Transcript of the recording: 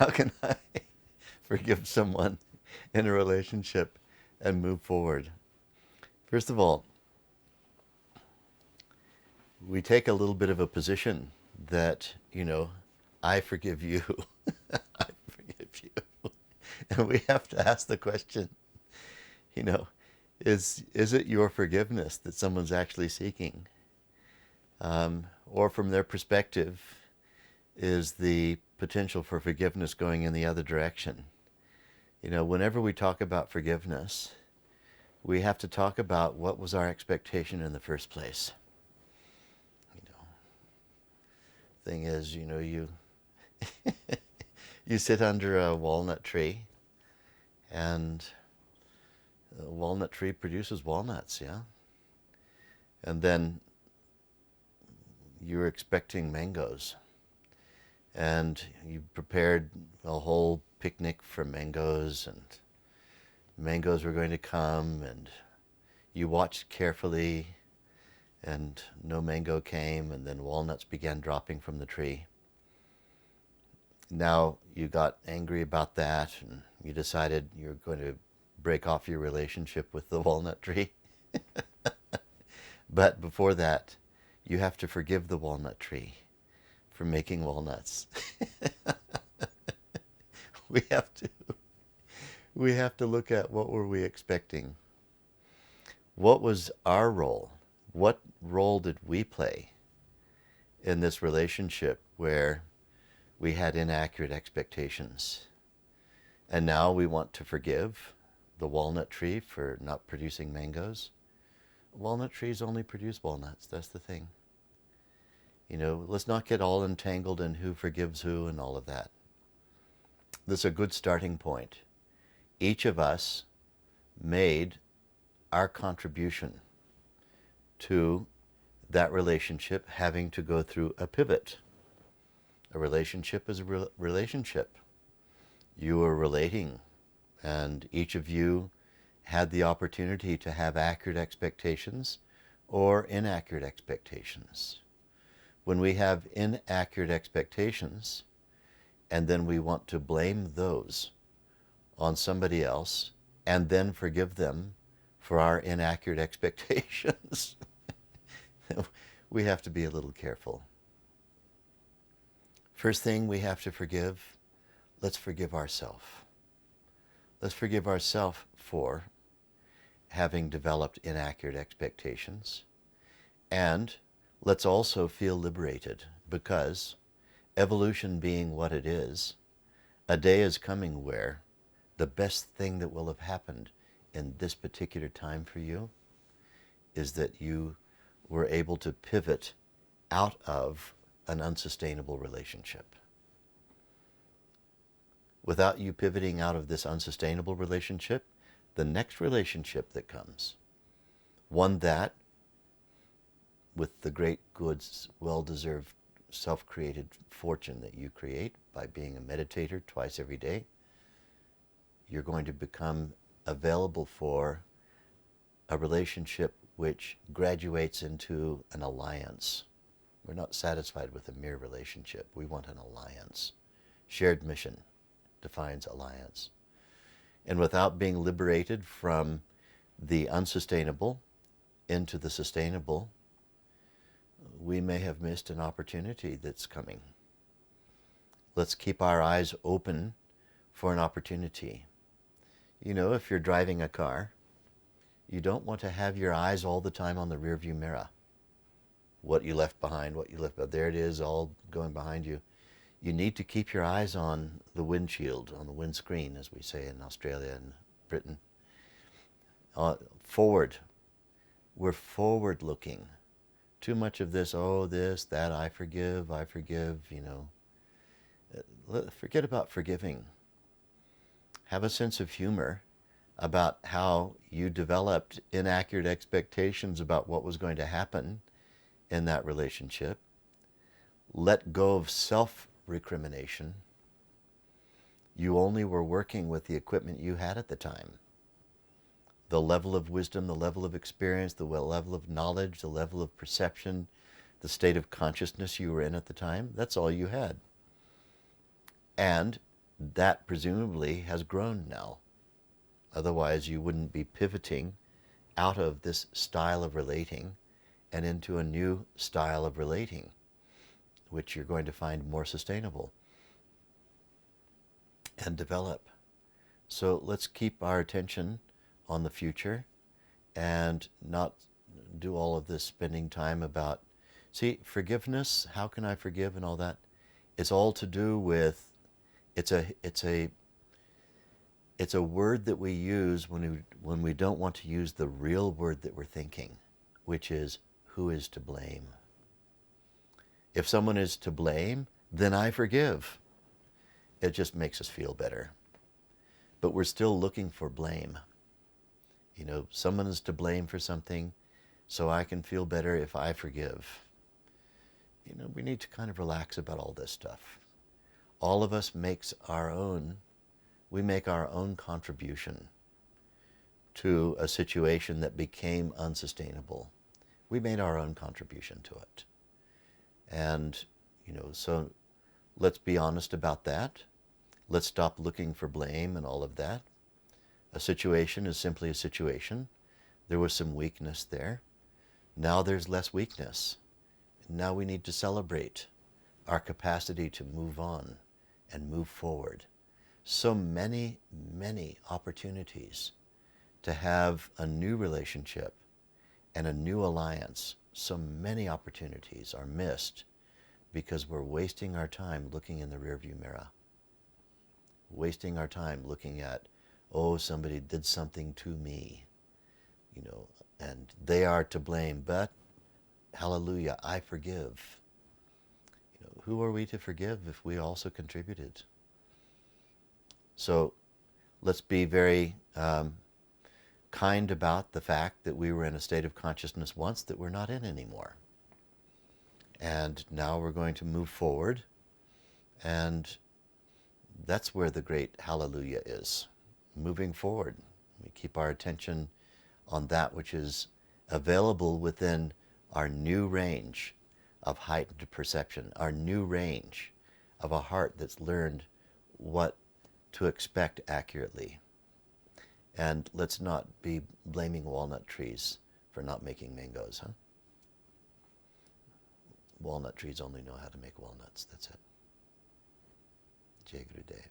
How can I forgive someone in a relationship and move forward? First of all, we take a little bit of a position that, I forgive you. I forgive you. And we have to ask the question, you know, is it your forgiveness that someone's actually seeking? Or from their perspective, is the potential for forgiveness going in the other direction? Whenever we talk about forgiveness, we have to talk about what was our expectation in the first place. Thing is, you you sit under a walnut tree, and a walnut tree produces walnuts, yeah? And then you're expecting mangoes, and you prepared a whole picnic for mangoes, and mangoes were going to come, and you watched carefully, and no mango came, and then walnuts began dropping from the tree. Now you got angry about that, and you decided you're going to break off your relationship with the walnut tree. But before that, you have to forgive the walnut tree for making walnuts. we have to we have to look at what were we expecting. What was our role? What role did we play in this relationship where we had inaccurate expectations? And now we want to forgive the walnut tree for not producing mangoes. Walnut trees only produce walnuts, that's the thing. Let's not get all entangled in who forgives who and all of that. This is a good starting point. Each of us made our contribution to that relationship having to go through a pivot. A relationship is a relationship. You were relating, and each of you had the opportunity to have accurate expectations or inaccurate expectations. When we have inaccurate expectations, and then we want to blame those on somebody else, and then forgive them for our inaccurate expectations, we have to be a little careful. First thing we have to forgive, let's forgive ourselves. Let's forgive ourselves for having developed inaccurate expectations. And let's also feel liberated, because evolution being what it is, a day is coming where the best thing that will have happened in this particular time for you is that you were able to pivot out of an unsustainable relationship. Without you pivoting out of this unsustainable relationship, the next relationship that comes, one that, with the great goods, well-deserved, self-created fortune that you create by being a meditator twice every day, you're going to become available for a relationship which graduates into an alliance. We're not satisfied with a mere relationship. We want an alliance. Shared mission defines alliance. And without being liberated from the unsustainable into the sustainable, we may have missed an opportunity that's coming. Let's keep our eyes open for an opportunity. If you're driving a car, you don't want to have your eyes all the time on the rearview mirror. What you left behind, there it is, all going behind you. You need to keep your eyes on the windshield, on the windscreen, as we say in Australia and Britain. Forward. We're forward looking. Too much of this, this, that, I forgive, Forget about forgiving. Have a sense of humor about how you developed inaccurate expectations about what was going to happen in that relationship. Let go of self-recrimination. You only were working with the equipment you had at the time. The level of wisdom, the level of experience, the level of knowledge, the level of perception, the state of consciousness you were in at the time, that's all you had. And that presumably has grown now. Otherwise, you wouldn't be pivoting out of this style of relating and into a new style of relating, which you're going to find more sustainable and develop. So let's keep our attention on the future and not do all of this spending time about, see, forgiveness, how can I forgive and all that? It's all to do with, it's a word that we use when we don't want to use the real word that we're thinking, which is, who is to blame? If someone is to blame, then I forgive. It just makes us feel better. But we're still looking for blame. You know, someone is to blame for something, so I can feel better if I forgive. You know, we need to kind of relax about all this stuff. All of us we make our own contribution to a situation that became unsustainable. We made our own contribution to it. And, you know, so let's be honest about that. Let's stop looking for blame and all of that. A situation is simply a situation. There was some weakness there. Now there's less weakness. Now we need to celebrate our capacity to move on and move forward. So many, many opportunities to have a new relationship and a new alliance. So many opportunities are missed because we're wasting our time looking in the rearview mirror. Wasting our time looking at, oh, somebody did something to me, you know, and they are to blame, but hallelujah, I forgive. You know, who are we to forgive if we also contributed? So let's be very kind about the fact that we were in a state of consciousness once that we're not in anymore. And now we're going to move forward, and that's where the great hallelujah is, moving forward. We keep our attention on that which is available within our new range of heightened perception, our new range of a heart that's learned what to expect accurately. And let's not be blaming walnut trees for not making mangoes, huh? Walnut trees only know how to make walnuts, that's it. Jai Gurudev.